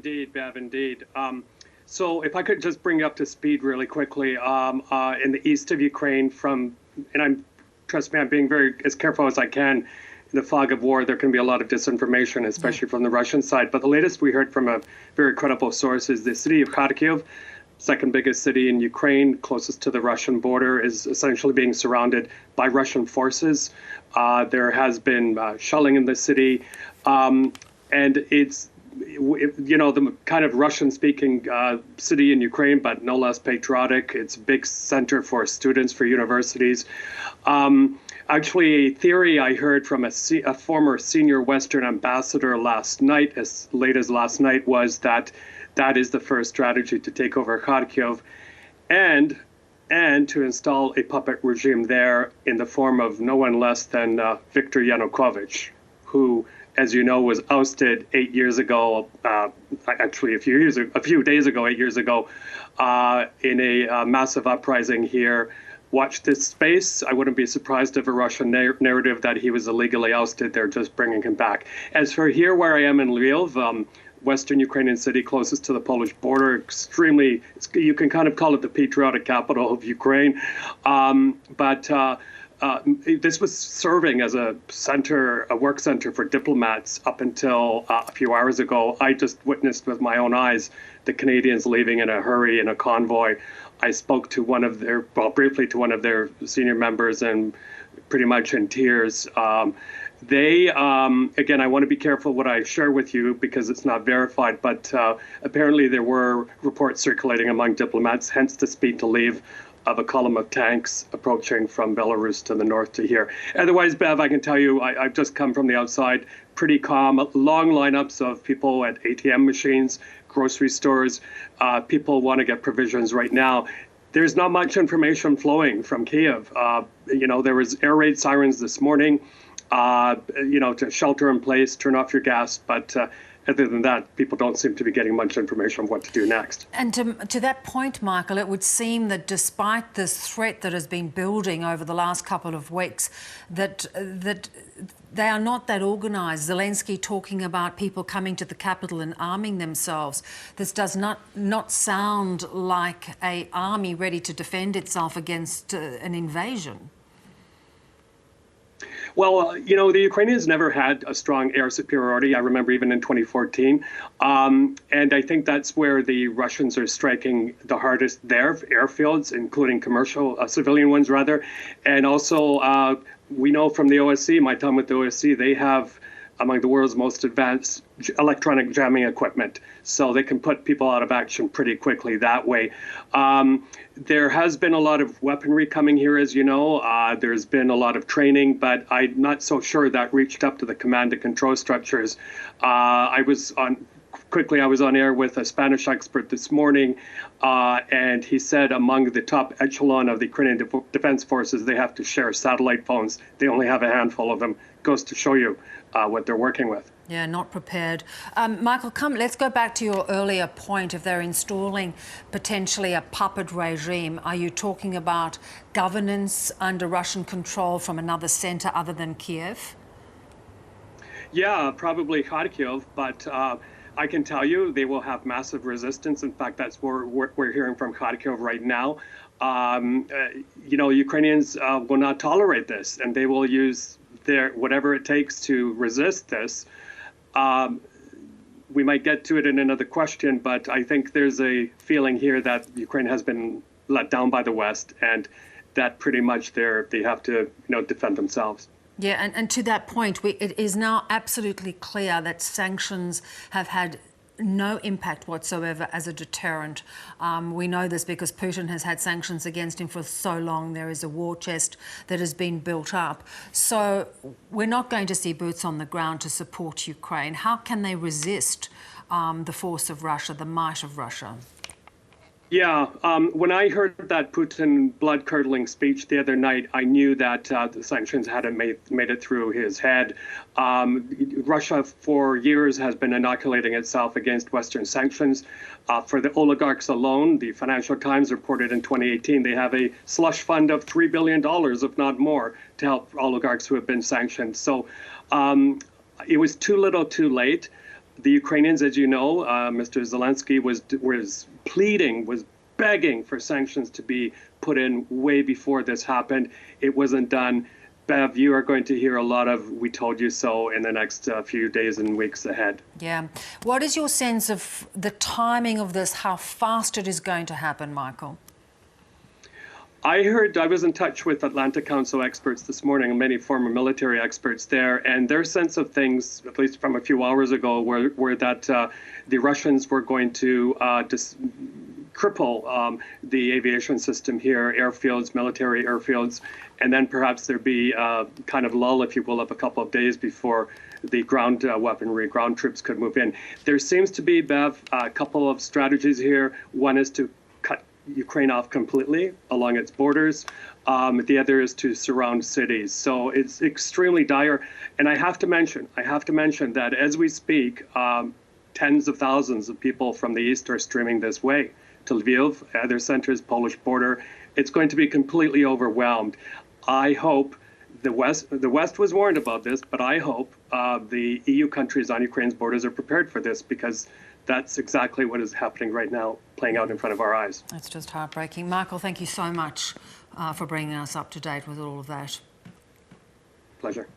Indeed, Bev, indeed. So if I could just bring you up to speed really quickly, in the east of Ukraine trust me, I'm being very as careful as I can. In the fog of war, there can be a lot of disinformation, especially from the Russian side. But the latest we heard from a very credible source is the city of Kharkiv, second biggest city in Ukraine, closest to the Russian border, is essentially being surrounded by Russian forces. There has been shelling in the city, and it's the kind of Russian-speaking city in Ukraine, but no less patriotic. It's a big center for students, for universities. Actually, a theory I heard from a former senior Western ambassador last night, as late as last night, was that is the first strategy to take over Kharkiv, and to install a puppet regime there in the form of no one less than Viktor Yanukovych, who, as you know, was ousted 8 years ago, actually a few days ago, 8 years ago, in a massive uprising here. Watch this space. I wouldn't be surprised if a Russian narrative that he was illegally ousted, they're just bringing him back. As for here, where I am in Lviv, Western Ukrainian city closest to the Polish border, you can kind of call it the patriotic capital of Ukraine. This was serving as a work center for diplomats up until a few hours ago. I just witnessed with my own eyes the Canadians leaving in a hurry in a convoy. I spoke to briefly to one of their senior members, and pretty much in tears. Again, I want to be careful what I share with you because it's not verified, but apparently there were reports circulating among diplomats, hence the speed to leave, of a column of tanks approaching from Belarus to the north to here. Otherwise, Bev, I can tell you, I've just come from the outside, pretty calm, long lineups of people at ATM machines, grocery stores. People want to get provisions right now. There's not much information flowing from Kiev. There was air raid sirens this morning, to shelter in place, turn off your gas, but other than that, people don't seem to be getting much information on what to do next. And to that point, Michael, it would seem that despite this threat that has been building over the last couple of weeks, that they are not that organised. Zelensky talking about people coming to the capital and arming themselves. This does not sound like an army ready to defend itself against an invasion. Well, the Ukrainians never had a strong air superiority. I remember even in 2014. And I think that's where the Russians are striking the hardest there, airfields, including commercial, civilian ones rather. And also, we know from the OSCE, my time with the OSCE, they have among the world's most advanced electronic jamming equipment. So they can put people out of action pretty quickly that way. There has been a lot of weaponry coming here, as you know. There's been a lot of training, but I'm not so sure that reached up to the command and control structures. I was on air with a Spanish expert this morning, and he said among the top echelon of the Ukrainian Defense Forces, they have to share satellite phones. They only have a handful of them. Goes to show you what they're working with. Yeah, not prepared. Michael, let's go back to your earlier point. If they're installing potentially a puppet regime, are you talking about governance under Russian control from another centre other than Kiev? Yeah, probably Kharkiv, but I can tell you they will have massive resistance. In fact, that's what we're hearing from Kharkiv right now. Ukrainians will not tolerate this, and they will use whatever it takes to resist this. We might get to it in another question, but I think there's a feeling here that Ukraine has been let down by the West, and that pretty much they have to defend themselves. Yeah, and to that point, it is now absolutely clear that sanctions have had no impact whatsoever as a deterrent. We know this because Putin has had sanctions against him for so long. There is a war chest that has been built up. So we're not going to see boots on the ground to support Ukraine. How can they resist the force of Russia, the might of Russia? Yeah, when I heard that Putin blood-curdling speech the other night, I knew that the sanctions hadn't made it through his head. Russia, for years, has been inoculating itself against Western sanctions. For the oligarchs alone, the Financial Times reported in 2018 they have a slush fund of $3 billion, if not more, to help oligarchs who have been sanctioned. So it was too little too late. The Ukrainians, as you know, Mr. Zelensky was pleading, was begging for sanctions to be put in way before this happened. It wasn't done. Bev, you are going to hear a lot of "we told you so" in the next few days and weeks ahead. Yeah. What is your sense of the timing of this, how fast it is going to happen, Michael? I was in touch with Atlantic Council experts this morning, many former military experts there, and their sense of things, at least from a few hours ago, were that the Russians were going to cripple the aviation system here, airfields, military airfields, and then perhaps there'd be a kind of lull, if you will, of a couple of days before the ground weaponry, ground troops could move in. There seems to be, Bev, a couple of strategies here. One is to cut Ukraine off completely along its borders. The other is to surround cities. So it's extremely dire. And I have to mention that as we speak, tens of thousands of people from the east are streaming this way to Lviv, other centers, Polish border. It's going to be completely overwhelmed. I hope the West was warned about this, but I hope the EU countries on Ukraine's borders are prepared for this, because that's exactly what is happening right now, playing out in front of our eyes. That's just heartbreaking. Michael, thank you so much for bringing us up to date with all of that. Pleasure.